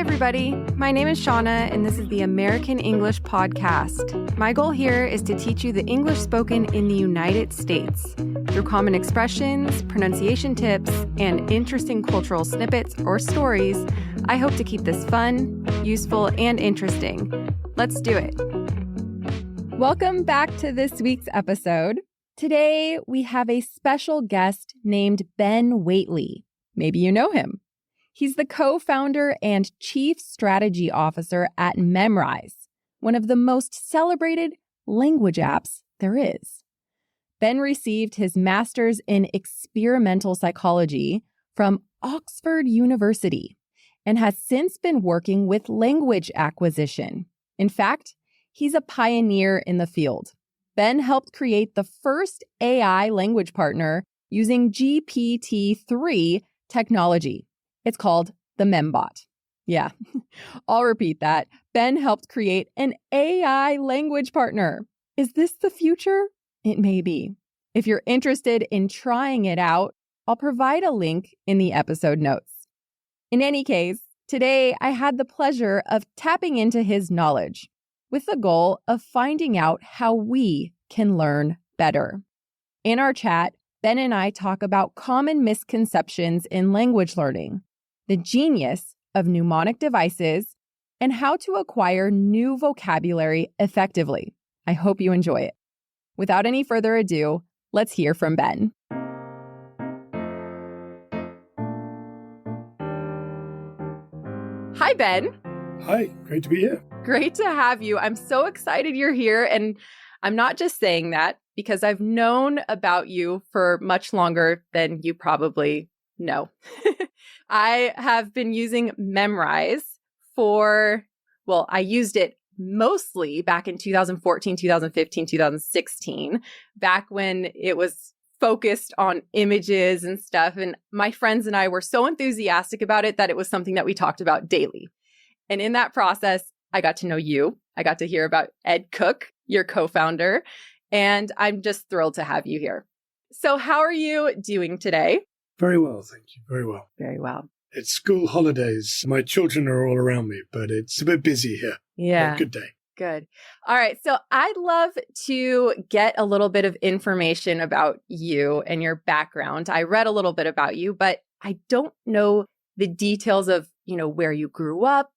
everybody. My name is Shauna, and this is the American English Podcast. My goal here is to teach you the English spoken in the United States through common expressions, pronunciation tips, and interesting cultural snippets or stories. I hope to keep this fun, useful, and interesting. Let's do it. Welcome back to this week's episode. Today, we have a special guest named Ben Waitley. Maybe you know him. He's the co-founder and chief strategy officer at Memrise, one of the most celebrated language apps there is. Ben received his master's in experimental psychology from Oxford University and has since been working with language acquisition. In fact, he's a pioneer in the field. Ben helped create the first AI language partner using GPT-3 technology. It's called the MemBot. Yeah, I'll repeat that. Ben helped create an AI language partner. Is this the future? It may be. If you're interested in trying it out, I'll provide a link in the episode notes. In any case, today I had the pleasure of tapping into his knowledge with the goal of finding out how we can learn better. In our chat, Ben and I talk about common misconceptions in language learning, the genius of mnemonic devices, and how to acquire new vocabulary effectively. I hope you enjoy it. Without any further ado, let's hear from Ben. Hi, Ben. Hi, great to be here. Great to have you. I'm so excited you're here. And I'm not just saying that because I've known about you for much longer than you probably know. I have been using Memrise I used it mostly back in 2014, 2015, 2016, back when it was focused on images and stuff. And my friends and I were so enthusiastic about it that it was something that we talked about daily. And in that process, I got to know you. I got to hear about Ed Cook, your co-founder, and I'm just thrilled to have you here. So how are you doing today? Very well, thank you. Very well. Very well. It's school holidays. My children are all around me, but it's a bit busy here. Yeah. Good day. Good. All right. So I'd love to get a little bit of information about you and your background. I read a little bit about you, but I don't know the details of, where you grew up,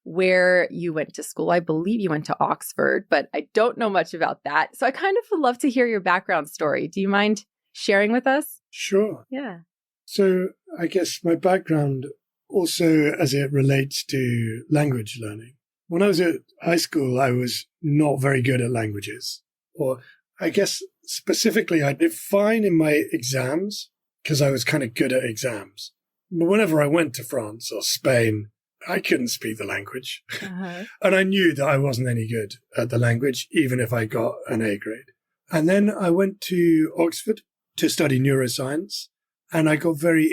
where you went to school. I believe you went to Oxford, but I don't know much about that. So I kind of would love to hear your background story. Do you mind sharing with us? Sure. Yeah. So I guess my background also as it relates to language learning. When I was at high school, I was not very good at languages. Or I guess specifically, I did fine in my exams because I was kind of good at exams. But whenever I went to France or Spain, I couldn't speak the language. Uh-huh. And I knew that I wasn't any good at the language, even if I got an A grade. And then I went to Oxford to study neuroscience. And I got very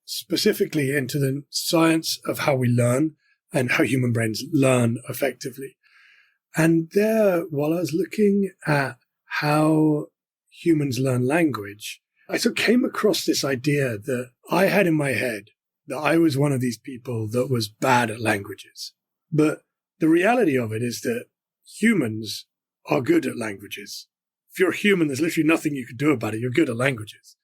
specifically into the science of how we learn and how human brains learn effectively. And there, while I was looking at how humans learn language, I sort of came across this idea that I had in my head that I was one of these people that was bad at languages. But the reality of it is that humans are good at languages. If you're a human, there's literally nothing you can do about it. You're good at languages.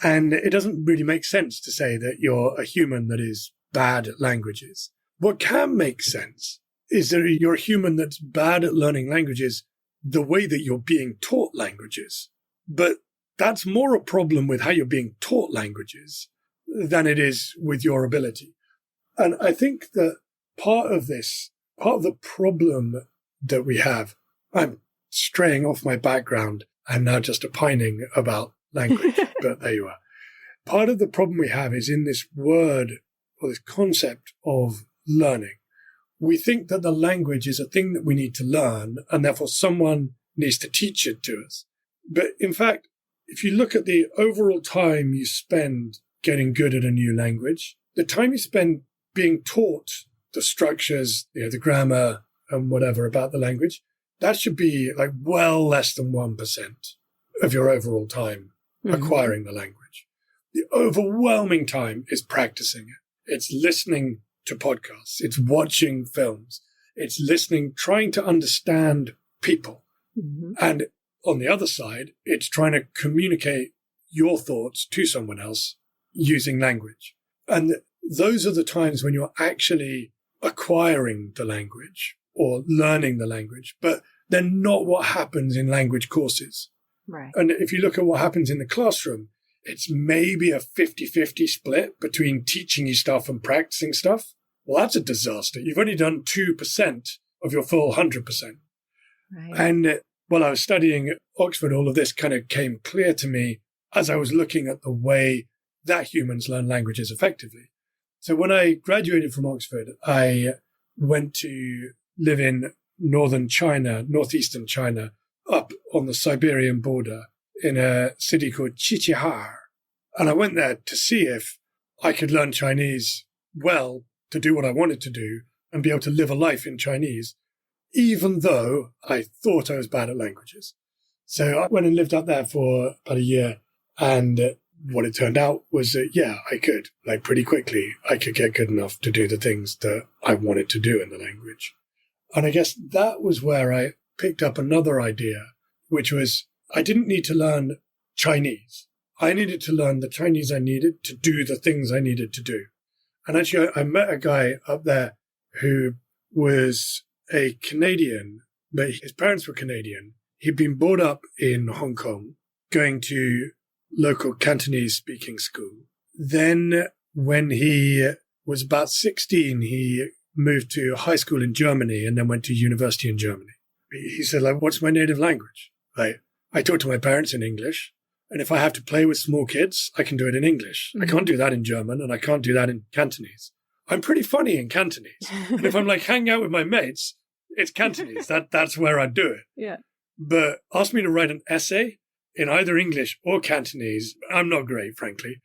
And it doesn't really make sense to say that you're a human that is bad at languages. What can make sense is that you're a human that's bad at learning languages the way that you're being taught languages. But that's more a problem with how you're being taught languages than it is with your ability. And I think that part of the problem that we have, I'm straying off my background and now just opining about language, but there you are. Part of the problem we have is in this word or this concept of learning. We think that the language is a thing that we need to learn and therefore someone needs to teach it to us. But in fact, if you look at the overall time you spend getting good at a new language, the time you spend being taught the structures, the grammar and whatever about the language, that should be like well less than 1% of your overall time acquiring the language. The overwhelming time is practicing it. It's listening to podcasts. It's watching films. It's listening, trying to understand people. Mm-hmm. And on the other side, it's trying to communicate your thoughts to someone else using language. And those are the times when you're actually acquiring the language or learning the language, but they're not what happens in language courses. Right. And if you look at what happens in the classroom, it's maybe a 50-50 split between teaching you stuff and practicing stuff. Well, that's a disaster. You've only done 2% of your full 100%. Right. And while I was studying at Oxford, all of this kind of came clear to me as I was looking at the way that humans learn languages effectively. So when I graduated from Oxford, I went to live in northern China, northeastern China, up on the Siberian border in a city called Qiqihar. And I went there to see if I could learn Chinese well to do what I wanted to do and be able to live a life in Chinese, even though I thought I was bad at languages. So I went and lived up there for about a year. And what it turned out was that, yeah, I could, like pretty quickly, I could get good enough to do the things that I wanted to do in the language. And I guess that was where I picked up another idea, which was I didn't need to learn Chinese. I needed to learn the Chinese I needed to do the things I needed to do. And actually, I met a guy up there who was a Canadian, but his parents were Canadian. He'd been brought up in Hong Kong, going to local Cantonese speaking school. Then when he was about 16, he moved to high school in Germany and then went to university in Germany. He said, like, what's my native language? Like, I talk to my parents in English. And if I have to play with small kids, I can do it in English. Mm-hmm. I can't do that in German and I can't do that in Cantonese. I'm pretty funny in Cantonese. And if I'm like hanging out with my mates, it's Cantonese. That's where I do it. Yeah. But ask me to write an essay in either English or Cantonese, I'm not great, frankly.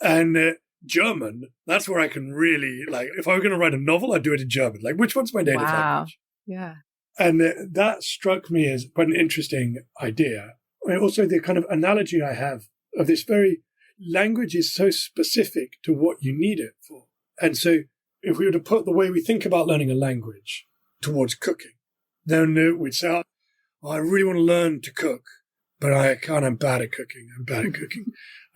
And German, that's where I can really, like, if I were going to write a novel, I'd do it in German. Like, which one's my native language? Yeah. And that struck me as quite an interesting idea. And also the kind of analogy I have of this very language is so specific to what you need it for. And so if we were to put the way we think about learning a language towards cooking, then we'd say, oh, I really want to learn to cook, but I can't, I'm bad at cooking.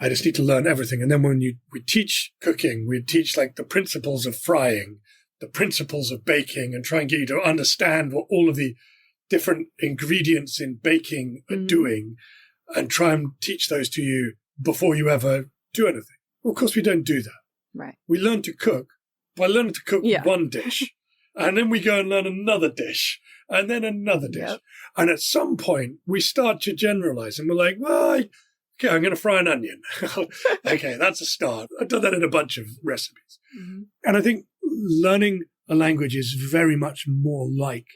I just need to learn everything. And then when we teach cooking, we teach like the principles of frying, the principles of baking, and try and get you to understand what all of the different ingredients in baking are doing, and try and teach those to you before you ever do anything. Well, of course, we don't do that. Right. We learn to cook by learning to cook one dish, and then we go and learn another dish, and then another dish. Yep. And at some point, we start to generalize, and we're like, well, okay, I'm going to fry an onion. Okay, that's a start. I've done that in a bunch of recipes. Mm-hmm. And I think learning a language is very much more like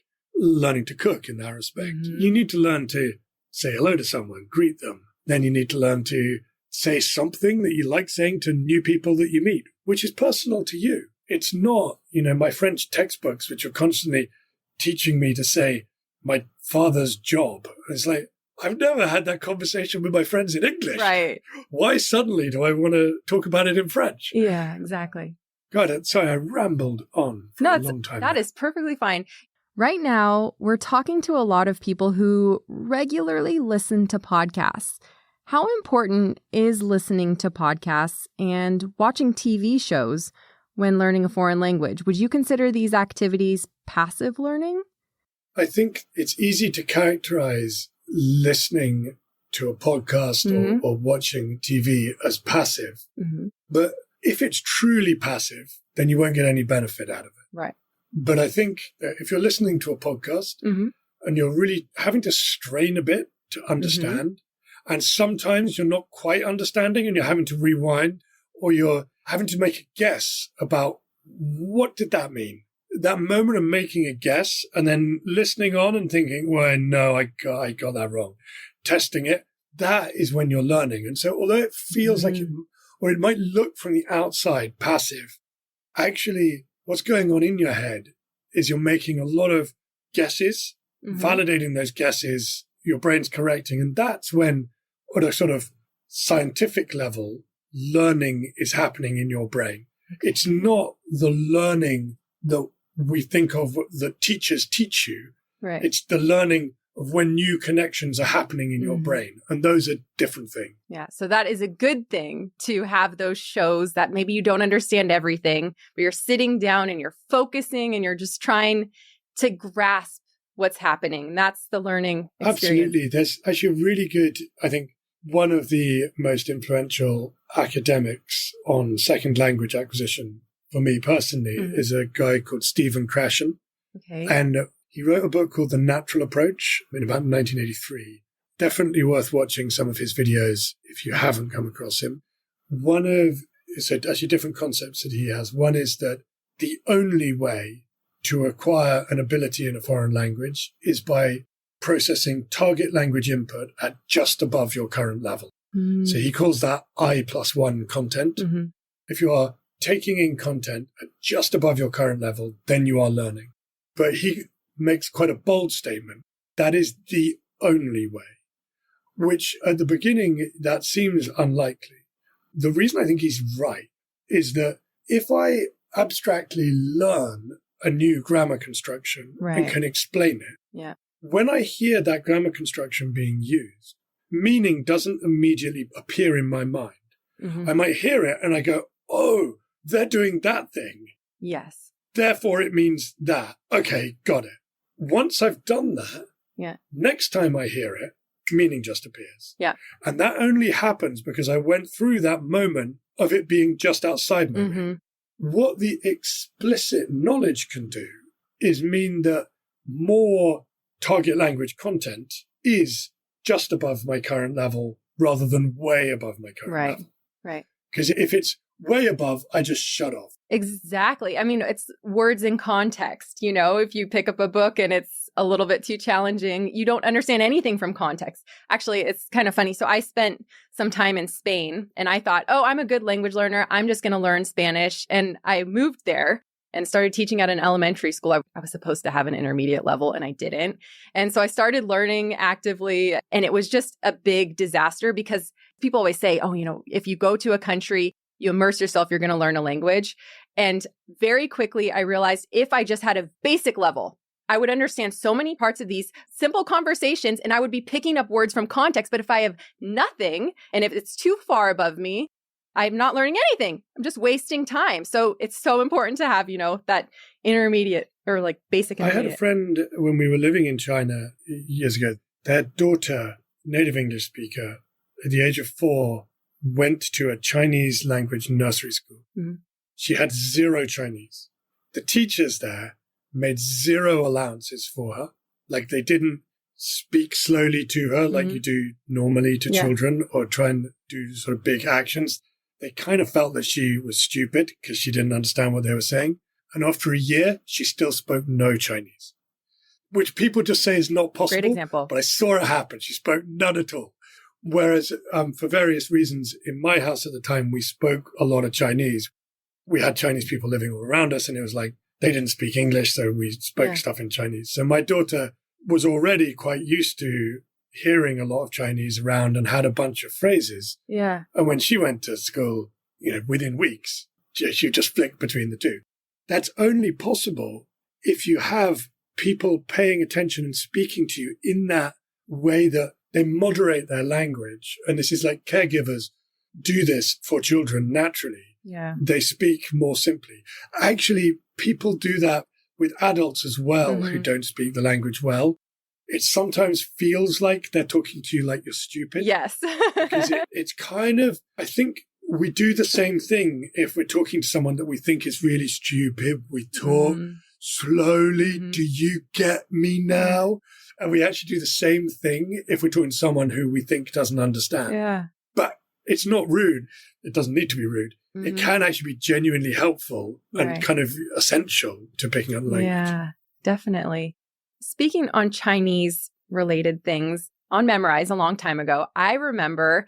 learning to cook in that respect. Mm-hmm. You need to learn to say hello to someone, greet them. Then you need to learn to say something that you like saying to new people that you meet, which is personal to you. It's not, my French textbooks, which are constantly teaching me to say my father's job. It's like, I've never had that conversation with my friends in English. Right. Why suddenly do I want to talk about it in French? Yeah, exactly. God, sorry, I rambled on for a long time. That is perfectly fine. Right now, we're talking to a lot of people who regularly listen to podcasts. How important is listening to podcasts and watching TV shows when learning a foreign language? Would you consider these activities passive learning? I think it's easy to characterize listening to a podcast or watching TV as passive. Mm-hmm. But if it's truly passive, then you won't get any benefit out of it. Right. But I think that if you're listening to a podcast and you're really having to strain a bit to understand, and sometimes you're not quite understanding and you're having to rewind, or you're having to make a guess about what did that mean? That moment of making a guess and then listening on and thinking, well, no, I got that wrong. Testing it, that is when you're learning. And so although it feels like or it might look from the outside passive, actually what's going on in your head is you're making a lot of guesses, validating those guesses, your brain's correcting. And that's when, at a sort of scientific level, learning is happening in your brain. It's not the learning that we think of that teachers teach you. Right. It's the learning of when new connections are happening in your brain. And those are different things. Yeah. So that is a good thing to have those shows that maybe you don't understand everything, but you're sitting down and you're focusing and you're just trying to grasp what's happening. That's the learning experience. Absolutely. There's actually a really good, I think, one of the most influential academics on second language acquisition for me personally is a guy called Stephen Krashen. Okay. And he wrote a book called The Natural Approach in about 1983. Definitely worth watching some of his videos if you haven't come across him. So actually different concepts that he has. One is that the only way to acquire an ability in a foreign language is by processing target language input at just above your current level. So he calls that I+1 content. If you are taking in content at just above your current level, then you are learning. But he makes quite a bold statement. That is the only way, which at the beginning, that seems unlikely. The reason I think he's right is that if I abstractly learn a new grammar construction and can explain it, when I hear that grammar construction being used, meaning doesn't immediately appear in my mind. I might hear it and I go, oh, they're doing that thing. Yes. Therefore, it means that. Okay, got it. Once I've done that, next time I hear it, meaning just appears. Yeah. And that only happens because I went through that moment of it being just outside my brain. What the explicit knowledge can do is mean that more target language content is just above my current level rather than way above my current level. Right. Because if it's way above, I just shut off. Exactly. I mean, it's words in context. You know, if you pick up a book and it's a little bit too challenging, you don't understand anything from context. Actually, it's kind of funny. So I spent some time in Spain and I thought, oh, I'm a good language learner. I'm just going to learn Spanish. And I moved there and started teaching at an elementary school. I was supposed to have an intermediate level and I didn't. And so I started learning actively. And it was just a big disaster because people always say, oh, you know, if you go to a country, you immerse yourself, you're going to learn a language. And very quickly, I realized if I just had a basic level, I would understand so many parts of these simple conversations and I would be picking up words from context. But if I have nothing and if it's too far above me, I'm not learning anything. I'm just wasting time. So it's so important to have, you know, that intermediate or like basic intermediate. I had a friend when we were living in China years ago, their daughter, native English speaker, at the age of 4, went to a Chinese language nursery school. She had 0 Chinese. The teachers there made 0 allowances for her. Like they didn't speak slowly to her like you do normally to children or try and do sort of big actions. They kind of felt that she was stupid because she didn't understand what they were saying. And after a year, she still spoke no Chinese, which people just say is not possible. Great example. But I saw it happen. She spoke none at all. Whereas for various reasons, in my house at the time, we spoke a lot of Chinese. We had Chinese people living all around us, and it was like they didn't speak English, so we spoke stuff in Chinese. So my daughter was already quite used to hearing a lot of Chinese around and had a bunch of phrases. Yeah. And when she went to school, you know, within weeks, she would just flick between the two. That's only possible if you have people paying attention and speaking to you in that way that they moderate their language. And this is like caregivers do this for children naturally. Yeah. They speak more simply. Actually, people do that with adults as well who don't speak the language well. It sometimes feels like they're talking to you like you're stupid. Yes. Because it's kind of, I think we do the same thing if we're talking to someone that we think is really stupid. We talk slowly. Do you get me now? And we actually do the same thing if we're talking to someone who we think doesn't understand. Yeah. But it's not rude. It doesn't need to be rude. It can actually be genuinely helpful and kind of essential to picking up language. Yeah, definitely. Speaking on Chinese related things, on Memrise a long time ago, I remember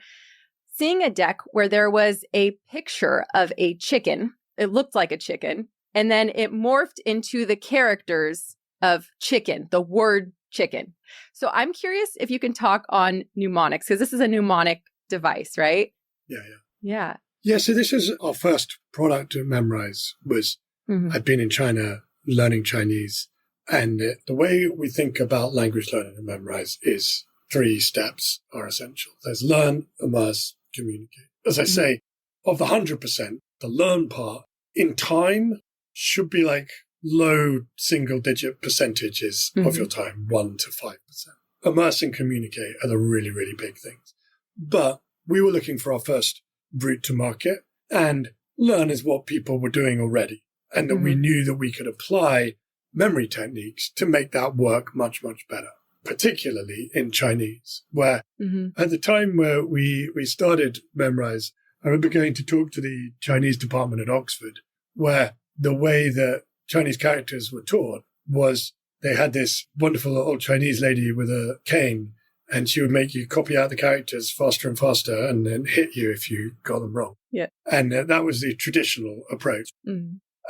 seeing a deck where there was a picture of a chicken. It looked like a chicken. And then it morphed into the characters of chicken, the word chicken. So I'm curious if you can talk on mnemonics, because this is a mnemonic device, right? Yeah. Yeah. Yeah, so this is our first product to memorize was I'd been in China learning Chinese. And the way we think about language learning and memorize is 3 steps are essential. There's learn, immerse, communicate. As I say, of the 100%, the learn part in time should be like low single-digit percentages of your time, 1 to 5%. Immerse and communicate are the really, really big things. But we were looking for our first route to market, and learn is what people were doing already. And that we knew that we could apply memory techniques to make that work much, much better, particularly in Chinese, where at the time where we started Memrise, I remember going to talk to the Chinese department at Oxford, where the way that Chinese characters were taught was they had this wonderful old Chinese lady with a cane, and she would make you copy out the characters faster and faster and then hit you if you got them wrong. Yeah. And that was the traditional approach.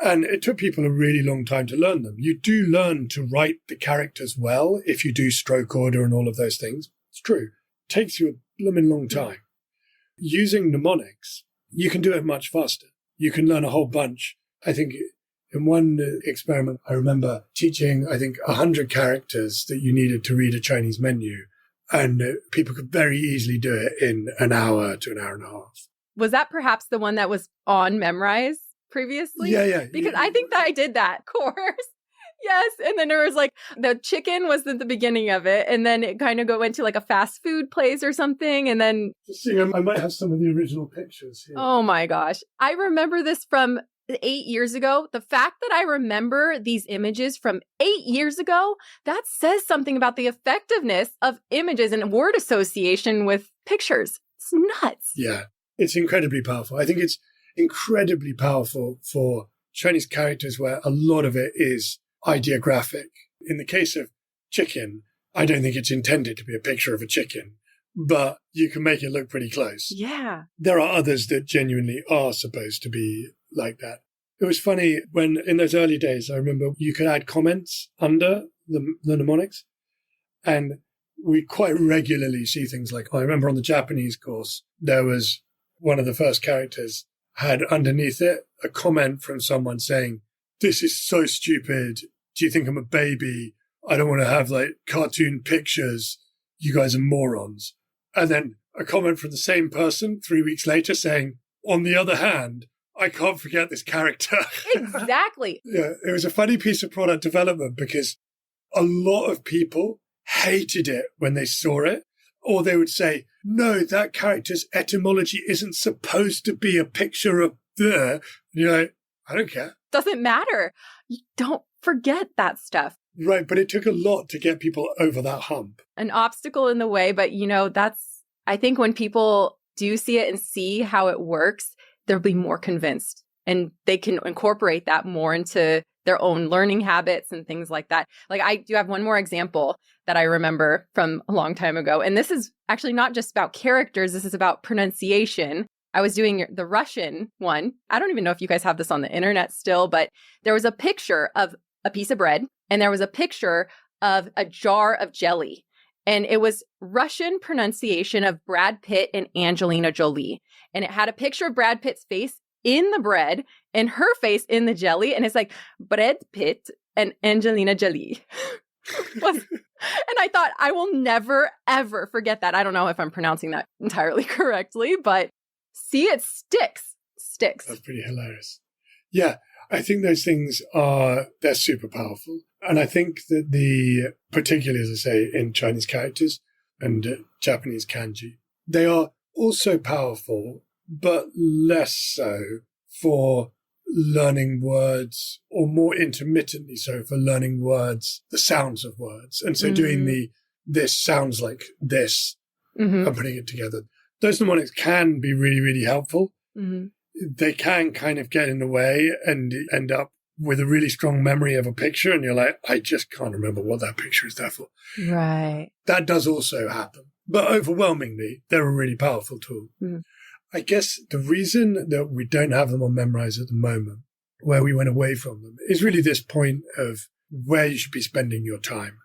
And it took people a really long time to learn them. You do learn to write the characters well if you do stroke order and all of those things. It's true. It takes you a blooming long time. Using mnemonics, you can do it much faster. You can learn a whole bunch. I think in one experiment, I remember teaching, 100 characters that you needed to read a Chinese menu. And people could very easily do it in an hour to an hour and a half. Was that perhaps the one that was on Memrise previously? Yeah. Because I think that I did that course. Yes. And then there was like the chicken was at the beginning of it. And then it kind of went to like a fast food place or something. And then I might have some of the original pictures here. Oh my gosh. I remember this from 8 years ago. The fact that I remember these images from 8 years ago, that says something about the effectiveness of images and word association with pictures. It's nuts. Yeah, it's incredibly powerful. I think it's incredibly powerful for Chinese characters where a lot of it is ideographic. In the case of chicken, I don't think it's intended to be a picture of a chicken, but you can make it look pretty close. Yeah. There are others that genuinely are supposed to be like that. It was funny when in those early days, I remember you could add comments under the mnemonics, and we quite regularly see things like, I remember on the Japanese course, there was one of the first characters had underneath it a comment from someone saying, "This is so stupid. Do you think I'm a baby? I don't want to have like cartoon pictures. You guys are morons." And then a comment from the same person 3 weeks later saying, "On the other hand, I can't forget this character." Exactly. Yeah, it was a funny piece of product development because a lot of people hated it when they saw it, or they would say, "No, that character's etymology isn't supposed to be a picture of the." And you're like, I don't care. Doesn't matter. You don't forget that stuff. Right, but it took a lot to get people over that hump. An obstacle in the way, but I think when people do see it and see how it works, they'll be more convinced and they can incorporate that more into their own learning habits and things like that. Like I do have one more example that I remember from a long time ago. And this is actually not just about characters. This is about pronunciation. I was doing the Russian one. I don't even know if you guys have this on the internet still, but there was a picture of a piece of bread and there was a picture of a jar of jelly. And it was Russian pronunciation of Brad Pitt and Angelina Jolie. And it had a picture of Brad Pitt's face in the bread and her face in the jelly. And it's like Brad Pitt and Angelina Jolie. And I thought, I will never, ever forget that. I don't know if I'm pronouncing that entirely correctly, but see, it sticks. That's pretty hilarious. Yeah, I think those things they're super powerful. And I think that particularly, as I say, in Chinese characters and Japanese kanji, they are also powerful, but less so for learning words, or more intermittently so for learning words, the sounds of words. And so doing this sounds like this and putting it together. Those mnemonics can be really, really helpful. They can kind of get in the way and end up with a really strong memory of a picture. And you're like, I just can't remember what that picture is there for. Right. That does also happen. But overwhelmingly, they're a really powerful tool. I guess the reason that we don't have them on Memrise at the moment, where we went away from them, is really this point of where you should be spending your time.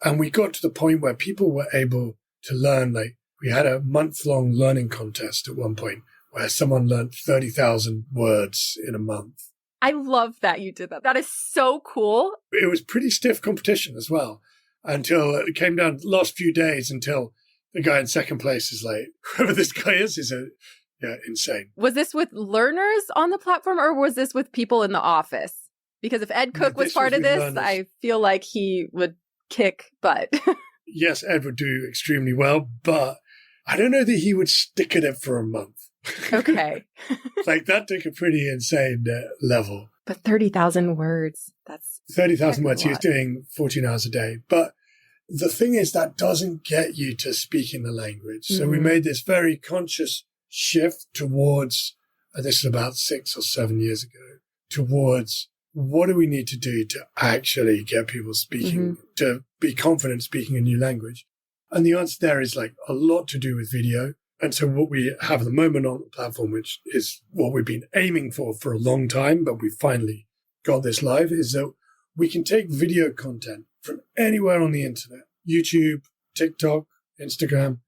And we got to the point where people were able to learn, like we had a month-long learning contest at one point where someone learned 30,000 words in a month. I love that you did that. That is so cool. It was pretty stiff competition as well until it came down the last few days until the guy in second place is like, whoever this guy is insane. Was this with learners on the platform or was this with people in the office? Because if Ed Cook was part of this, learners. I feel like he would kick butt. Yes, Ed would do extremely well, but I don't know that he would stick at it for a month. Okay. Like that took a pretty insane level. But 30,000 words, that's 30,000 words. He was doing 14 hours a day. But the thing is that doesn't get you to speaking the language. So we made this very conscious shift towards, this is about 6 or 7 years ago, towards what do we need to do to actually get people speaking, to be confident speaking a new language? And the answer there is like a lot to do with video. And so what we have at the moment on the platform, which is what we've been aiming for a long time, but we finally got this live, is that we can take video content from anywhere on the internet, YouTube, TikTok, Instagram,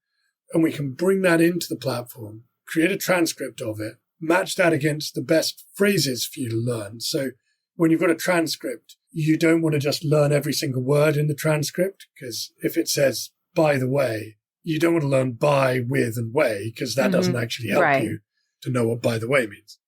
and we can bring that into the platform, create a transcript of it, match that against the best phrases for you to learn. So when you've got a transcript, you don't want to just learn every single word in the transcript, because if it says, by the way, you don't want to learn by, with, and way, because that doesn't actually help you to know what by the way means.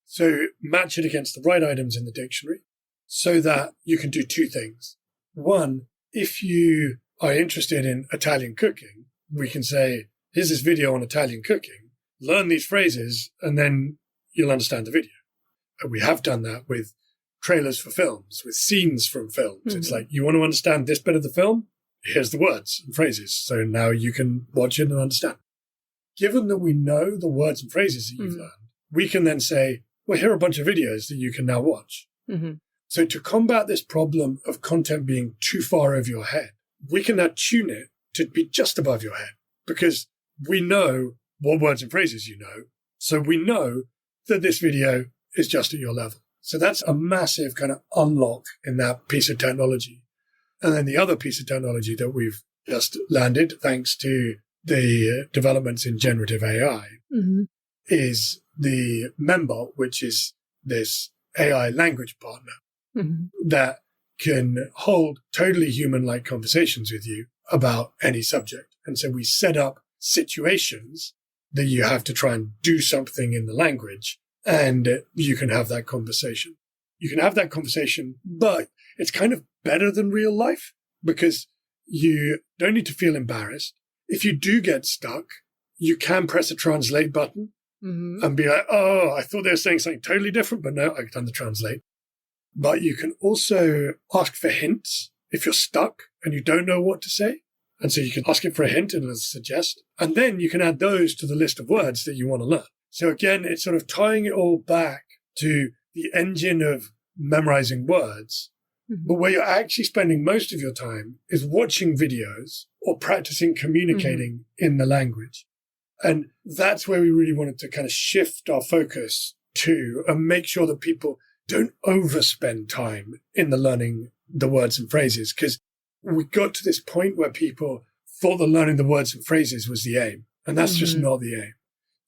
So match it against the right items in the dictionary so that you can do two things. One, if you are interested in Italian cooking, we can say, here's this video on Italian cooking, learn these phrases, and then you'll understand the video. And we have done that with trailers for films, with scenes from films. It's like, you want to understand this bit of the film? Here's the words and phrases. So now you can watch it and understand. Given that we know the words and phrases that you've learned, we can then say, well, here are a bunch of videos that you can now watch. So to combat this problem of content being too far over your head, we can now tune it to be just above your head, because we know what words and phrases you know. So we know that this video is just at your level. So that's a massive kind of unlock in that piece of technology. And then the other piece of technology that we've just landed, thanks to the developments in generative AI, is the Membot, which is this AI language partner that can hold totally human-like conversations with you about any subject. And so we set up situations that you have to try and do something in the language, and you can have that conversation. You can have that conversation, but it's kind of better than real life because you don't need to feel embarrassed. If you do get stuck, you can press a translate button and be like, oh, I thought they were saying something totally different, but no, I've done the translate. But you can also ask for hints if you're stuck and you don't know what to say. And so you can ask it for a hint and it'll suggest. And then you can add those to the list of words that you want to learn. So again, it's sort of tying it all back to the engine of memorizing words. But where you're actually spending most of your time is watching videos or practicing communicating in the language. And that's where we really wanted to kind of shift our focus to and make sure that people don't overspend time in the learning the words and phrases, because we got to this point where people thought that learning the words and phrases was the aim. And that's just not the aim.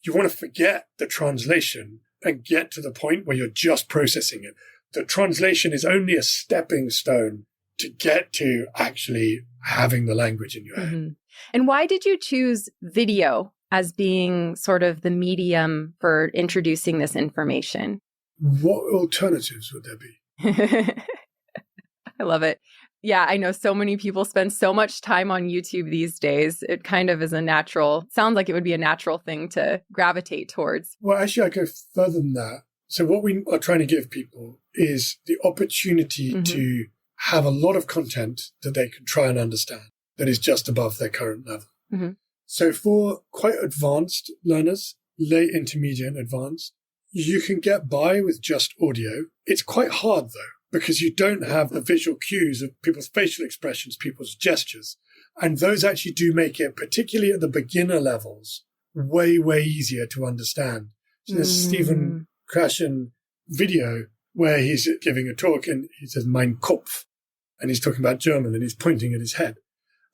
You want to forget the translation and get to the point where you're just processing it. The translation is only a stepping stone to get to actually having the language in your head. And why did you choose video as being sort of the medium for introducing this information? What alternatives would there be? I love it. Yeah, I know so many people spend so much time on YouTube these days. It kind of is sounds like it would be a natural thing to gravitate towards. Well, actually, I go further than that. So what we are trying to give people is the opportunity to have a lot of content that they can try and understand that is just above their current level. So for quite advanced learners, late, intermediate, and advanced, you can get by with just audio. It's quite hard, though, because you don't have the visual cues of people's facial expressions, people's gestures. And those actually do make it, particularly at the beginner levels, way, way easier to understand. So there's Stephen Krashen video where he's giving a talk and he says, mein Kopf, and he's talking about German and he's pointing at his head.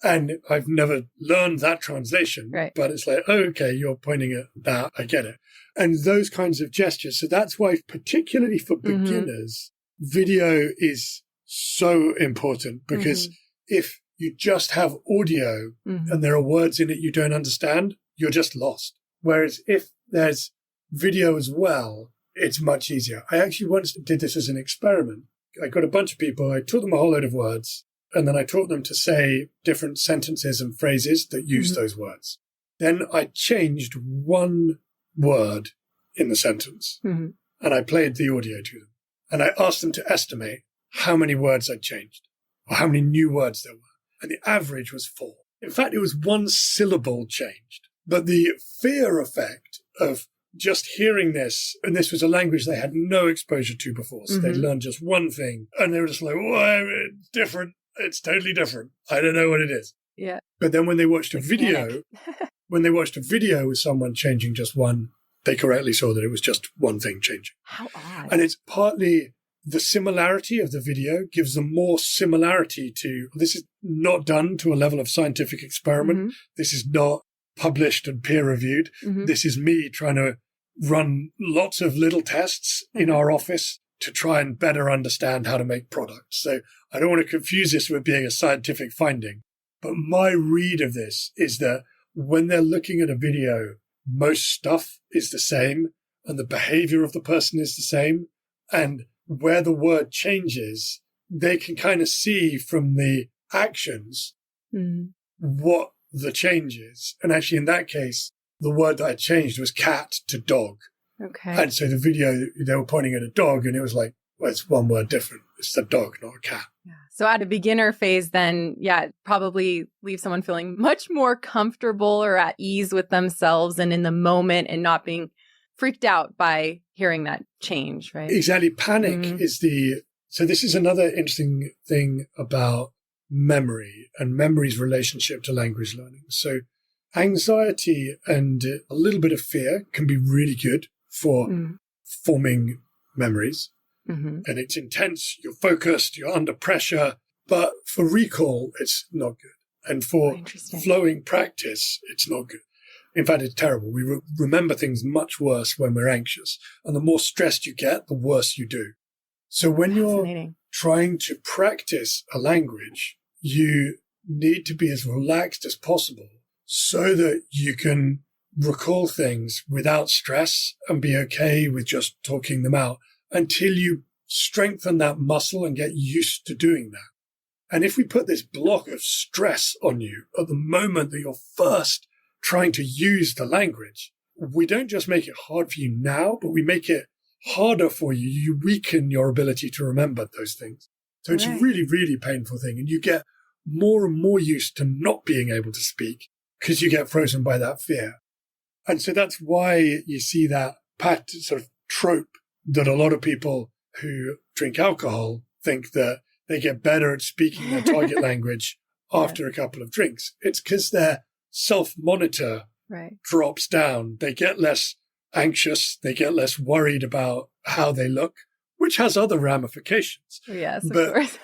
And I've never learned that translation, Right. but it's like, oh, okay, you're pointing at that. I get it. And those kinds of gestures. So that's why, particularly for beginners, video is so important, because if you just have audio and there are words in it you don't understand, you're just lost. Whereas if there's video as well, it's much easier. I actually once did this as an experiment. I got a bunch of people, I taught them a whole load of words, and then I taught them to say different sentences and phrases that use those words. Then I changed one word in the sentence, and I played the audio to them. And I asked them to estimate how many words I'd changed, or how many new words there were. And the average was 4. In fact, it was one syllable changed. But the fear effect of just hearing this, and this was a language they had no exposure to before, so they'd learned just one thing, and they were just like, well, it's different. It's totally different. I don't know what it is. Yeah. But then when they watched a video, with someone changing just one, they correctly saw that it was just one thing changing. How odd. And it's partly the similarity of the video gives them more similarity to, this is not done to a level of scientific experiment. This is not published and peer reviewed. This is me trying to run lots of little tests in our office to try and better understand how to make products. So I don't want to confuse this with being a scientific finding, but my read of this is that when they're looking at a video, most stuff is the same and the behavior of the person is the same. And where the word changes, they can kind of see from the actions what the change is. And actually, in that case, the word that I changed was cat to dog. Okay. And so the video, they were pointing at a dog, and it was like, well, it's one word different. It's a dog, not a cat. Yeah. So at a beginner phase, then, yeah, it probably leaves someone feeling much more comfortable or at ease with themselves and in the moment and not being freaked out by hearing that change, right? Exactly. Panic is so this is another interesting thing about memory and memory's relationship to language learning. So anxiety and a little bit of fear can be really good for forming memories. And it's intense, you're focused, you're under pressure. But for recall, it's not good. And for flowing practice, it's not good. In fact, it's terrible. We remember things much worse when we're anxious. And the more stressed you get, the worse you do. So when you're trying to practice a language, you need to be as relaxed as possible so that you can recall things without stress and be okay with just talking them out until you strengthen that muscle and get used to doing that. And if we put this block of stress on you at the moment that you're first trying to use the language, we don't just make it hard for you now, but we make it harder for you. You weaken your ability to remember those things. So it's a really, really painful thing. And you get more and more used to not being able to speak because you get frozen by that fear. And so that's why you see that sort of trope that a lot of people who drink alcohol think that they get better at speaking their target language after a couple of drinks. It's because their self-monitor drops down. They get less anxious. They get less worried about how they look, which has other ramifications. Yes, of course.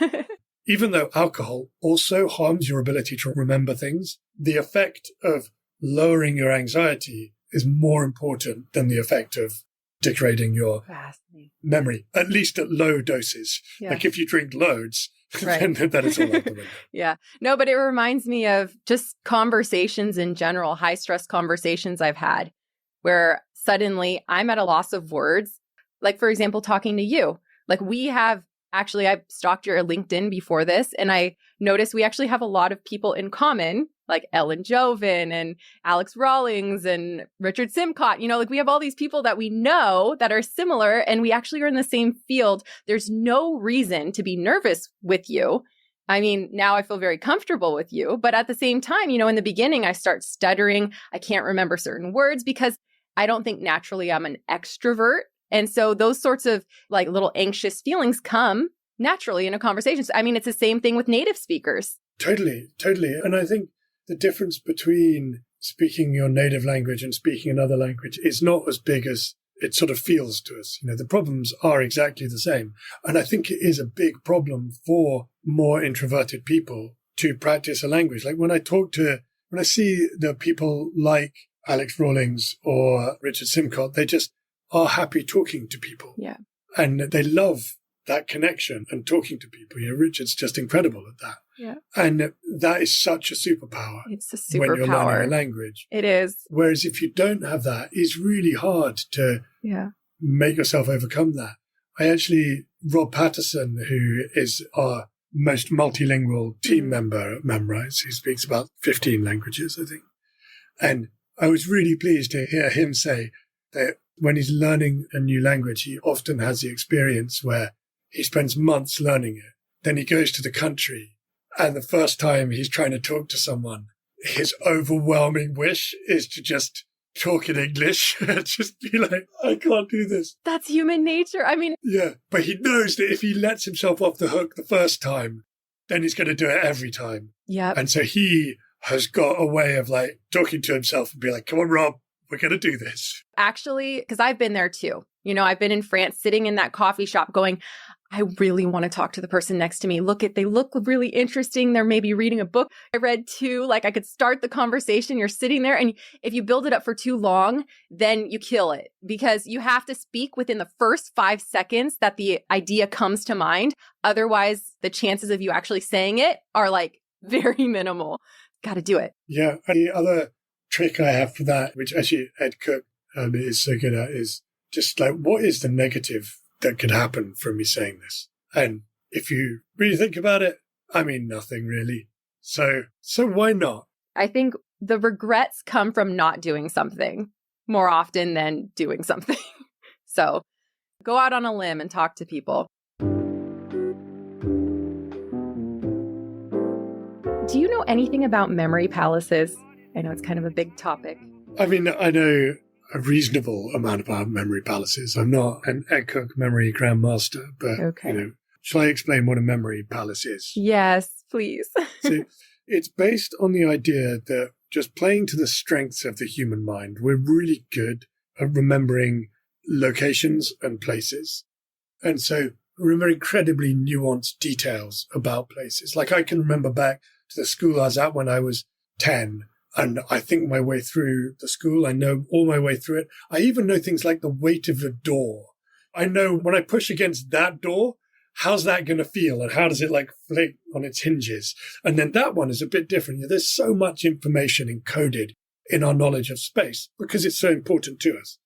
Even though alcohol also harms your ability to remember things, the effect of lowering your anxiety is more important than the effect of degrading your memory, at least at low doses. Yeah. Like if you drink loads, then it's all out the window. Yeah. No, but it reminds me of just conversations in general, high stress conversations I've had where suddenly I'm at a loss of words. Like, for example, talking to you. Like I've stalked your LinkedIn before this, and I noticed we actually have a lot of people in common, like Ellen Joven and Alex Rawlings and Richard Simcott. Like we have all these people that we know that are similar, and we actually are in the same field. There's no reason to be nervous with you. I mean, now I feel very comfortable with you, but at the same time, in the beginning, I start stuttering. I can't remember certain words because I don't think naturally I'm an extrovert. And so those sorts of like little anxious feelings come naturally in a conversation. So, I mean, it's the same thing with native speakers. Totally. And I think the difference between speaking your native language and speaking another language is not as big as it sort of feels to us. The problems are exactly the same. And I think it is a big problem for more introverted people to practice a language. Like when I see the people like Alex Rawlings or Richard Simcott, they just are happy talking to people. Yeah. And they love that connection and talking to people. Richard's just incredible at that. Yeah. And that is such a superpower. It's a superpower. When you're learning a language. It is. Whereas if you don't have that, it's really hard to make yourself overcome that. Rob Patterson, who is our most multilingual team member at Memrise, who speaks about 15 languages, I think. And I was really pleased to hear him say that when he's learning a new language, he often has the experience where he spends months learning it. Then he goes to the country, and the first time he's trying to talk to someone, his overwhelming wish is to just talk in English. Just be like, I can't do this. That's human nature. I mean, yeah, but he knows that if he lets himself off the hook the first time, then he's going to do it every time. Yeah. And so he has got a way of like talking to himself and be like, come on, Rob, we're going to do this. Actually, because I've been there too. I've been in France sitting in that coffee shop going, I really want to talk to the person next to me. They look really interesting. They're maybe reading a book I read too. Like I could start the conversation. You're sitting there, and if you build it up for too long, then you kill it, because you have to speak within the first 5 seconds that the idea comes to mind. Otherwise, the chances of you actually saying it are like very minimal. Got to do it. Yeah. And the other trick I have for that, which actually Ed Cook is so good at, is just like, what is the negative that could happen from me saying this? And if you really think about it, I mean, nothing really. So why not? I think the regrets come from not doing something more often than doing something. So go out on a limb and talk to people. Do you know anything about memory palaces? I know it's kind of a big topic. I mean, I know a reasonable amount about memory palaces. I'm not an Ed Cook memory grandmaster, but, shall I explain what a memory palace is? Yes, please. So it's based on the idea that just playing to the strengths of the human mind, we're really good at remembering locations and places. And so remember incredibly nuanced details about places. Like I can remember back to the school I was at when I was 10, and I think my way through the school. I know all my way through it. I even know things like the weight of a door. I know when I push against that door, how's that going to feel? And how does it like flick on its hinges? And then that one is a bit different. There's so much information encoded in our knowledge of space because it's so important to us.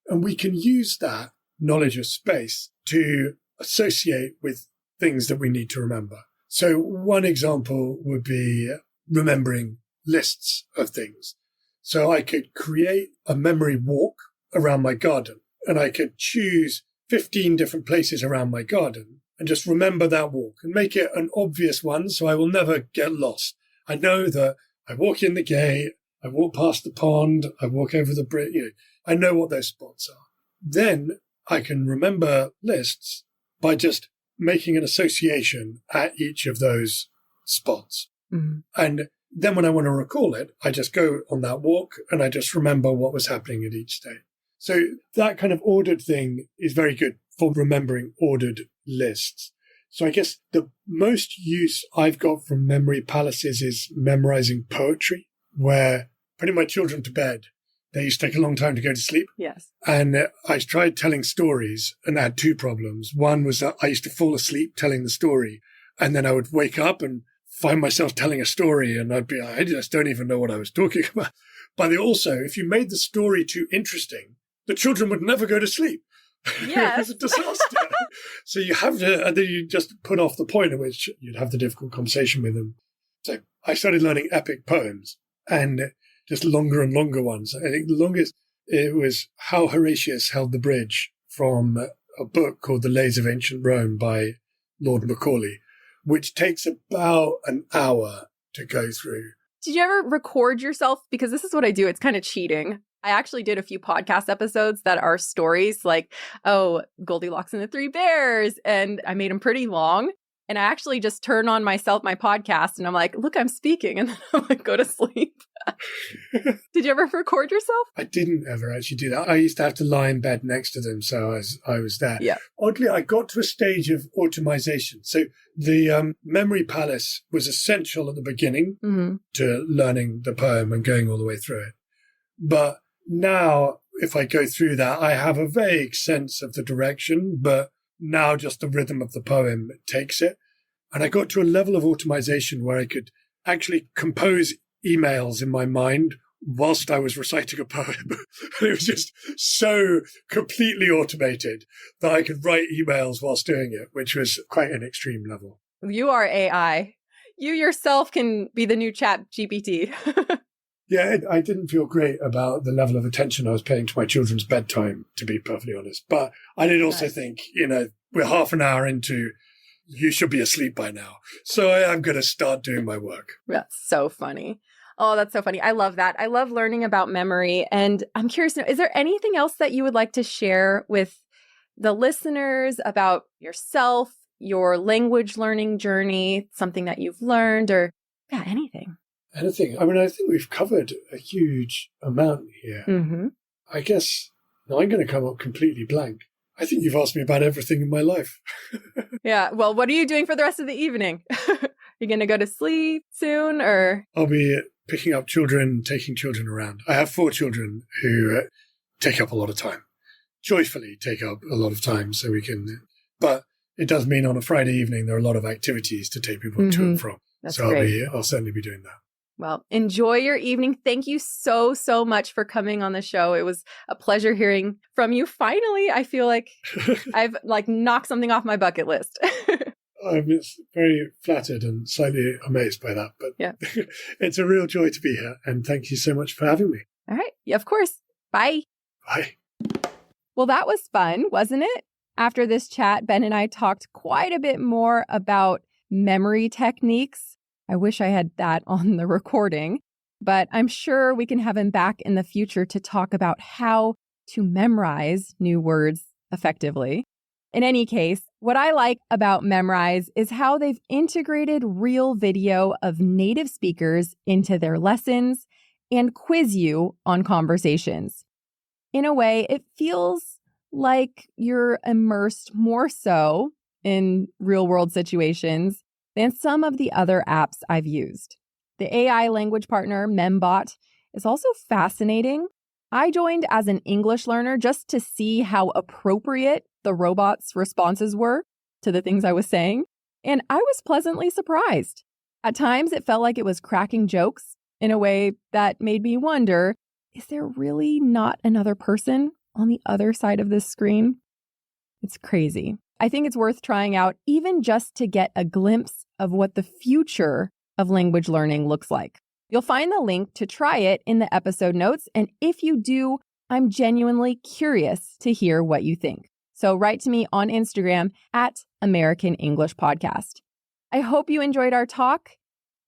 And we can use that knowledge of space to associate with things that we need to remember. So one example would be remembering lists of things. So I could create a memory walk around my garden, and I could choose 15 different places around my garden and just remember that walk and make it an obvious one so I will never get lost. I know that I walk in the gate, I walk past the pond, I walk over the bridge, I know what those spots are. Then I can remember lists by just making an association at each of those spots. Mm-hmm. And then when I want to recall it, I just go on that walk and I just remember what was happening at each stage. So that kind of ordered thing is very good for remembering ordered lists. So I guess the most use I've got from memory palaces is memorizing poetry, where putting my children to bed, they used to take a long time to go to sleep. Yes. And I tried telling stories and I had two problems. One was that I used to fall asleep telling the story, and then I would wake up and find myself telling a story and I'd be like, I just don't even know what I was talking about. But also, if you made the story too interesting, the children would never go to sleep. Yes. It was a disaster. So you have to, and then you just put off the point at which you'd have the difficult conversation with them. So I started learning epic poems and just longer and longer ones. I think the longest, it was How Horatius Held the Bridge from a book called The Lays of Ancient Rome by Lord Macaulay, which takes about an hour to go through. Did you ever record yourself? Because this is what I do. It's kind of cheating. I actually did a few podcast episodes that are stories like, Goldilocks and the Three Bears. And I made them pretty long. And I actually just turn on my podcast and I'm like, look, I'm speaking. And then I'm like, go to sleep. Did you ever record yourself? I didn't ever actually do that. I used to have to lie in bed next to them, so I was there. Yeah. Oddly, I got to a stage of automation. So the memory palace was essential at the beginning to learning the poem and going all the way through it. But now, if I go through that, I have a vague sense of the direction, but now just the rhythm of the poem takes it. And I got to a level of automation where I could actually compose emails in my mind whilst I was reciting a poem. It was just so completely automated that I could write emails whilst doing it, which was quite an extreme level. You are AI. You yourself can be the new chat GPT. Yeah, I didn't feel great about the level of attention I was paying to my children's bedtime, to be perfectly honest. But I did also think, we're half an hour into, you should be asleep by now. So I am going to start doing my work. That's so funny. Oh, that's so funny. I love that. I love learning about memory. And I'm curious to know, is there anything else that you would like to share with the listeners about yourself, your language learning journey, something that you've learned, or anything? Anything. I mean, I think we've covered a huge amount here. Mm-hmm. I guess I'm going to come up completely blank. I think you've asked me about everything in my life. Yeah. Well, what are you doing for the rest of the evening? You going to go to sleep soon, or? I'll be picking up children, taking children around. I have 4 children who take up a lot of time, joyfully take up a lot of time, so we can. But it does mean on a Friday evening there are a lot of activities to take people to and from. That's so great. I'll certainly be doing that. Well, enjoy your evening. Thank you so, so much for coming on the show. It was a pleasure hearing from you. Finally, I feel like I've knocked something off my bucket list. I'm very flattered and slightly amazed by that. But yeah. It's a real joy to be here. And thank you so much for having me. All right. Yeah, of course. Bye. Bye. Well, that was fun, wasn't it? After this chat, Ben and I talked quite a bit more about memory techniques. I wish I had that on the recording, but I'm sure we can have him back in the future to talk about how to memorize new words effectively. In any case, what I like about Memrise is how they've integrated real video of native speakers into their lessons and quiz you on conversations. In a way, it feels like you're immersed more so in real-world situations than some of the other apps I've used. The AI language partner, MemBot, is also fascinating. I joined as an English learner just to see how appropriate the robot's responses were to the things I was saying, and I was pleasantly surprised. At times, it felt like it was cracking jokes in a way that made me wonder, is there really not another person on the other side of this screen? It's crazy. I think it's worth trying out, even just to get a glimpse of what the future of language learning looks like. You'll find the link to try it in the episode notes, and if you do, I'm genuinely curious to hear what you think. So write to me on Instagram at American English Podcast. I hope you enjoyed our talk.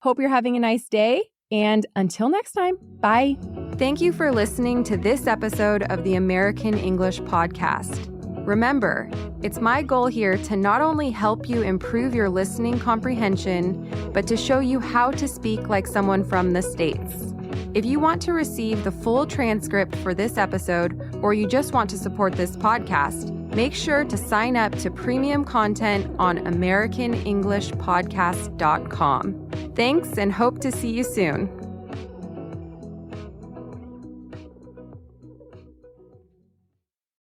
Hope you're having a nice day, and until next time, bye. Thank you for listening to this episode of the American English Podcast. Remember, it's my goal here to not only help you improve your listening comprehension, but to show you how to speak like someone from the States. If you want to receive the full transcript for this episode, or you just want to support this podcast, make sure to sign up to premium content on AmericanEnglishPodcast.com. Thanks, and hope to see you soon.